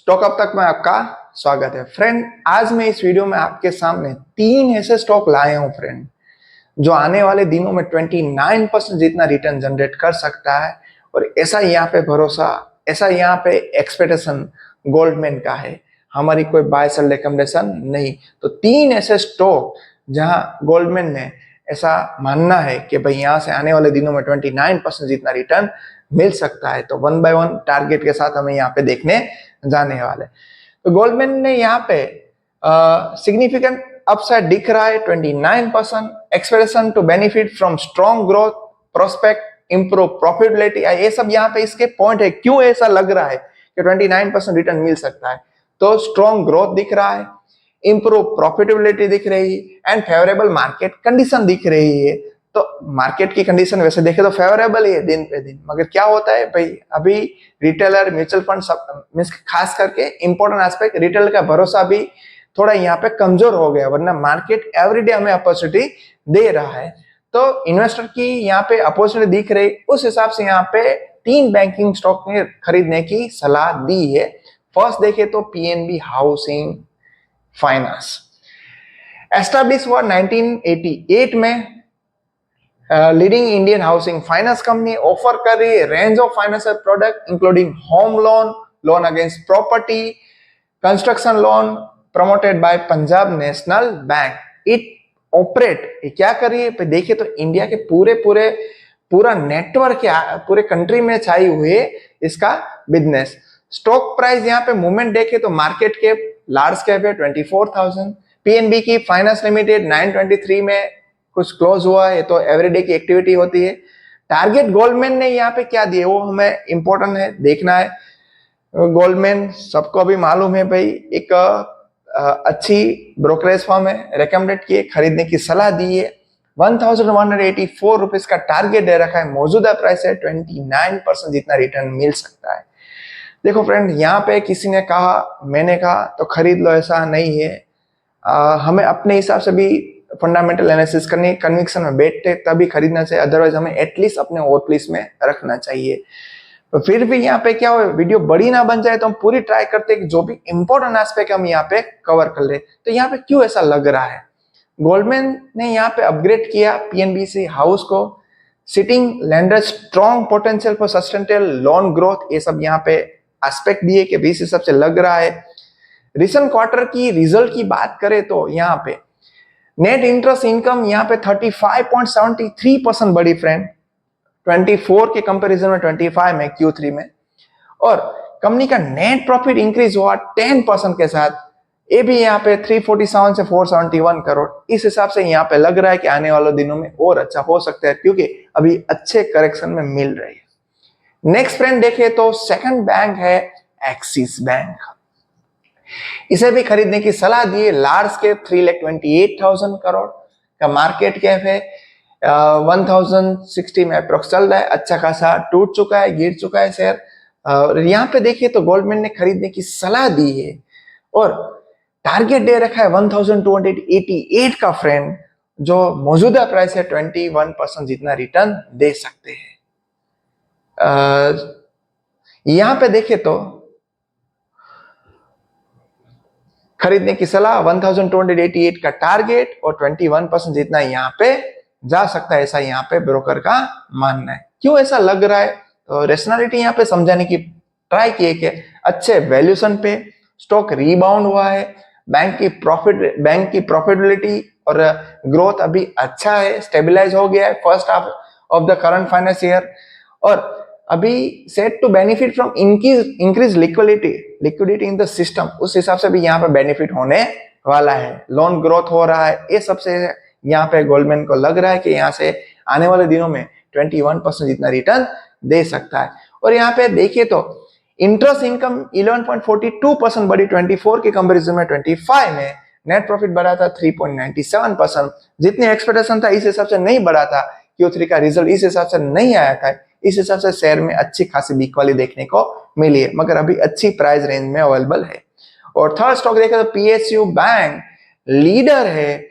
Stock अब तक में आपका स्वागत है फ्रेंड। आज मैं इस वीडियो में आपके सामने 3 ऐसे स्टॉक लाए हूं फ्रेंड, जो आने वाले दिनों में 29% जितना रिटर्न जनरेट कर सकता है। और ऐसा यहाँ पे भरोसा, ऐसा यहाँ पे एक्सपेक्टेशन गोल्डमैन का है, हमारी कोई बाय सेल रिकमेंडेशन नहीं। तो 3 ऐसे स्टॉक जहां गोल्डमैन ने ऐसा मानना है कि भाई यहाँ से आने वाले दिनों में 29% जितना रिटर्न मिल सकता है। तो 1 बाय 1 टारगेट के साथ हमें यहाँ पे देखने जाने वाले। तो गोल्डमैन ने यहाँ पे सिग्निफिकेंट अपसाइड दिख रहा है 29%, expectation to benefit from strong growth prospect, improve profitability. ये सब यहाँ पे इसके पॉइंट है, क्यों ऐसा लग रहा है कि 29% रिटर्न मिल सकता है। तो स्ट्रॉन्ग ग्रोथ दिख रहा है, इंप्रूव प्रॉफिटेबिलिटी दिख रही है एंड फेवरेबल मार्केट कंडीशन दिख रही है। तो मार्केट की कंडीशन वैसे देखे तो फेवरेबल ही है दिन पे दिन, मगर क्या होता है भाई, अभी रिटेलर म्यूचुअल फंड सब खास करके इंपॉर्टेंट एस्पेक्ट रिटेल का भरोसा भी थोड़ा यहाँ पे कमजोर हो गया, वरना मार्केट एवरीडे हमें अपॉर्चुनिटी दे रहा है। तो इन्वेस्टर की यहाँ पे अपॉर्चुनिटी दिख रही, उस हिसाब से यहाँ पे 3 बैंकिंग स्टॉक में खरीदने की सलाह दी है। फर्स्ट देखे तो पीएनबी हाउसिंग फाइनेंस, एस्टैब्लिश हुआ 1988 में। Leading Indian housing finance company offer कर रही है range of financial product including home loan, loan against property, construction loan, promoted by Punjab national bank. It operate क्या कर रही है देखिए तो इंडिया के पूरा नेटवर्क पूरे कंट्री में छाई हुई है इसका बिजनेस। स्टॉक प्राइस यहाँ पे मूवमेंट देखे तो मार्केट कैप लार्ज कैप है 24,000। पीएनबी की फाइनेंस लिमिटेड 923 में कुछ क्लोज हुआ है, तो एवरीडे की एक्टिविटी होती है। टारगेट गोल्डमैन ने यहाँ पे क्या दिए वो हमें इंपॉर्टेंट है देखना है। गोल्डमैन सबको अभी मालूम है भाई, एक अच्छी ब्रोकरेज फर्म है, रेकमेंडेड किए, खरीदने की सलाह दी है। 1184 रुपीज का टारगेट दे रखा है, मौजूदा प्राइस है 29% जितना रिटर्न मिल सकता है। देखो फ्रेंड, यहाँ पे किसी ने कहा, मैंने कहा तो खरीद लो, ऐसा नहीं है। हमें अपने हिसाब से भी फंडामेंटल एनालिसिस करनी, कन्विक्शन में बैठते तभी खरीदना चाहिए, अदरवाइज हमें एटलीस्ट अपने वॉच लिस्ट में रखना चाहिए। तो फिर भी यहाँ पे क्या हो, वीडियो बड़ी ना बन जाए तो हम पूरी ट्राई करते हैं कि जो भी इंपॉर्टेंट एस्पेक्ट हम यहाँ पे कवर कर ले। तो यहाँ पे क्यों ऐसा लग रहा है, गोल्डमैन ने यहाँ पे अपग्रेड किया पीएनबी हाउस को, sitting lander strong potential for sustainable loan growth, ये सब यहाँ पे एस्पेक्ट दिए कि 20 हिसाब से लग रहा है। रिसेंट क्वार्टर की रिजल्ट की बात करें तो यहाँ पे नेट इंटरेस्ट इनकम यहाँ पे 35.73% बढ़ी फ्रेंड, 24 के कंपैरिजन में 25 में Q3 में। और कंपनी का नेट प्रॉफिट इंक्रीज हुआ 10% के साथ, ये भी यहाँ पे 347 से 471 करोड़। इस हिसाब से यहाँ पे लग रहा है कि आने वाले दिनों में और अच्छा हो सकता है, क्योंकि अभी अच्छे करेक्शन में मिल रही है। नेक्स्ट फ्रेंड देखे तो सेकंड बैंक है एक्सिस बैंक, इसे भी खरीदने की सलाह दी है। लार्ज कैप 3,28,000 करोड़ का मार्केट कैप है, 1060 में अप्रोक्स चल रहा है, अच्छा खासा टूट चुका है, गिर चुका है शेयर। और यहाँ पे देखिए तो गोल्डमैन ने खरीदने की सलाह दी है और टारगेट दे रखा है 1288 का फ्रेंड, जो मौजूदा प्राइस है 21% जितना रिटर्न दे सकते हैं। यहाँ पे देखे तो खरीदने की सलाह 1288 का टारगेट और 21% जितना यहाँ पे जा सकता है, ऐसा यहाँ पे ब्रोकर का मानना है। क्यों ऐसा लग रहा है, तो रेशनैलिटी यहाँ पे समझाने की ट्राई किए कि अच्छे वैल्यूएशन पे स्टॉक रीबाउंड हुआ है, बैंक की प्रॉफिटेबिलिटी और ग्रोथ अभी अच्छा है, स्टेबलाइज हो गया है first half of the current finance year, और अभी set to benefit from increase liquidity in the system, उस हिसाब से भी यहाँ पे बेनिफिट होने वाला है। लोन ग्रोथ हो रहा है, ये सबसे यहाँ पे गोल्डमैन को लग रहा है कि यहाँ से आने वाले दिनों में 21% जितना रिटर्न दे सकता है। और यहाँ पे देखिए तो इंटरेस्ट इनकम 11.42% बढ़ी 24 के कंपेरिजन में 25 में। नेट प्रॉफिट बढ़ा था 3.97%, जितनी एक्सपेक्टेशन था इस हिसाब से नहीं बढ़ा था। Q3 का रिजल्ट इस हिसाब से नहीं आया था, इस हिसाब से शेयर में अच्छी खासी बिक वाली देखने को मिली है, मगर अभी अच्छी प्राइस रेंज में अवेलेबल है। और थर्ड स्टॉक देखें तो पीएसयू बैंक लीडर है,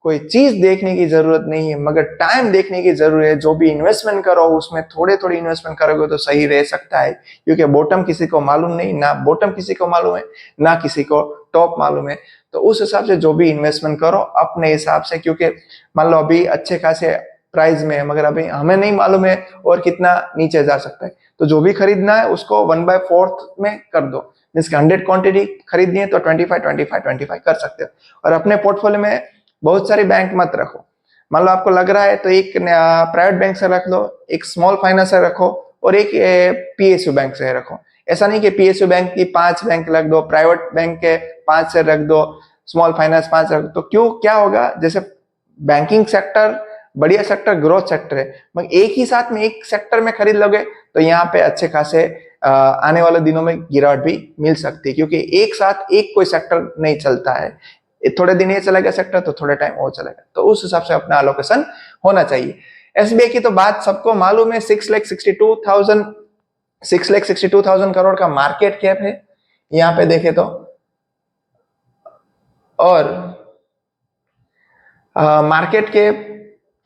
कोई चीज देखने की जरूरत नहीं है, मगर टाइम देखने की जरूरत है। जो भी इन्वेस्टमेंट करो उसमें थोड़े थोड़ी इन्वेस्टमेंट करोगे तो सही रह सकता है, क्योंकि बॉटम किसी को मालूम नहीं, ना बॉटम किसी को मालूम है, ना किसी को टॉप मालूम है। तो उस हिसाब से जो भी इन्वेस्टमेंट करो अपने हिसाब से, क्योंकि मान लो अभी अच्छे खासे प्राइस में है, मगर अभी हमें नहीं मालूम है और कितना नीचे जा सकता है। तो जो भी खरीदना है उसको 1/4 में कर दो, मीन्स 100 क्वांटिटी खरीदनी है तो 25 कर सकते हो। और अपने पोर्टफोलियो में बहुत सारी बैंक मत रखो। मान लो आपको लग रहा है तो एक प्राइवेट बैंक से रख लो, एक स्मॉल फाइनेंस से रखो, और एक पीएसयू बैंक से रखो। ऐसा नहीं कि पीएसयू बैंक की 5 बैंक रख दो, प्राइवेट बैंक के 5 से रख दो, स्मॉल फाइनेंस 5 रख दो। तो क्यों, क्या होगा, जैसे बैंकिंग सेक्टर बढ़िया सेक्टर, ग्रोथ सेक्टर है, मगर एक ही साथ में एक सेक्टर में खरीद लोगे तो यहाँ पे अच्छे खासे आने वाले दिनों में गिरावट भी मिल सकती है, क्योंकि एक साथ एक कोई सेक्टर नहीं चलता है। थोड़े दिन ये चलेगा सेक्टर तो थोड़े टाइम और चलेगा, तो उस हिसाब से अपना एलोकेशन होना चाहिए। एसबीआई की तो बात सबको मालूम है, 6,62,000 करोड़ का मार्केट कैप है यहाँ पे देखे तो। और मार्केट कैप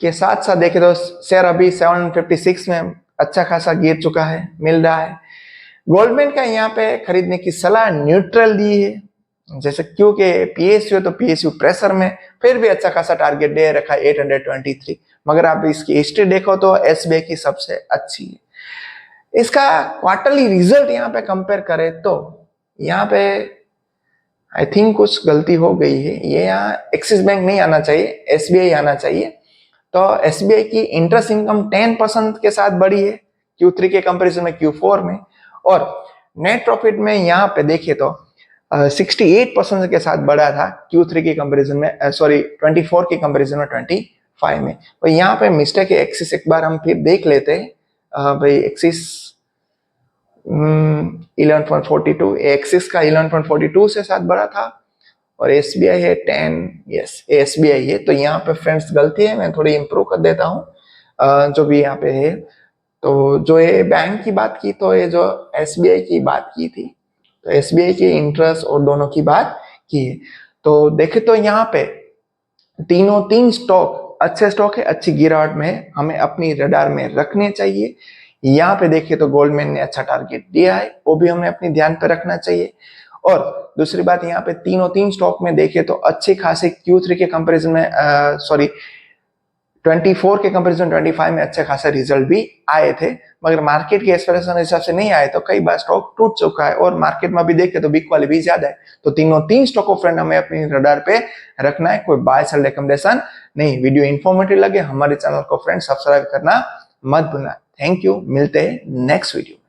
के साथ साथ देखे तो शेयर अभी 756 में अच्छा खासा गिर चुका है, मिल रहा है। गोल्डमैन का यहाँ पे खरीदने की सलाह न्यूट्रल दी है, जैसे क्योंकि पीएसयू तो पीएसयू प्रेशर में, फिर भी अच्छा खासा टारगेट दे रखा है 823, मगर आप इसकी हिस्ट्री देखो तो एसबीआई की सबसे अच्छी है। इसका क्वार्टरली रिजल्ट यहाँ पे कंपेयर करें तो यहाँ पे आई थिंक कुछ गलती हो गई है, ये यहाँ एक्सिस बैंक नहीं आना चाहिए, एसबीआई आना चाहिए। तो एसबीआई की इंटरेस्ट इनकम 10% के साथ बढ़ी है Q3 के कंपैरिजन में Q4 में, और नेट प्रॉफिट में यहाँ पे देखिए तो 68% के साथ बढ़ा था Q3 के कंपैरिजन में, 24 के कंपैरिजन में 25 में। तो यहाँ पे मिस्टेक है एक्सिस, एक बार हम फिर देख लेते हैं। भाई एक्सिस 11.42, एक्सिस का 11.42 से साथ बढ़ा था, और एसबीआई है 10, यस एसबीआई है। तो यहाँ पे फ्रेंड्स गलती है, मैं थोड़ी इंप्रूव कर देता हूँ जो भी यहाँ पे है। तो जो ये बैंक की बात की, तो ये जो एसबीआई की बात की थी, तो एसबीआई के इंटरेस्ट और दोनों की बात की है। तो देखे तो यहाँ पे तीन स्टॉक अच्छे स्टॉक है, अच्छी गिरावट में है, हमें अपनी रडार में रखने चाहिए। यहाँ पे देखिए तो गोल्डमैन ने अच्छा टारगेट दिया है, वो भी हमें अपनी ध्यान पे रखना चाहिए। और दूसरी बात, यहाँ पे तीन स्टॉक में देखे तो अच्छे खासे Q3 के कंपैरिजन में 24 के कंपैरिजन 25 में अच्छे खासे रिजल्ट भी आए थे, मगर मार्केट के एक्सपेक्टेशन हिसाब से नहीं आए, तो कई बार स्टॉक टूट चुका है। और मार्केट में भी देखे तो बिग वाली भी ज्यादा है। तो तीन स्टॉक को फ्रेंड हमें अपनी रडार पे रखना है, कोई बाय सेल रिकमेंडेशन नहीं। वीडियो इंफॉर्मेटिव लगे हमारे चैनल को फ्रेंड सब्सक्राइब करना मत भूलना। थैंक यू, मिलते हैं नेक्स्ट वीडियो।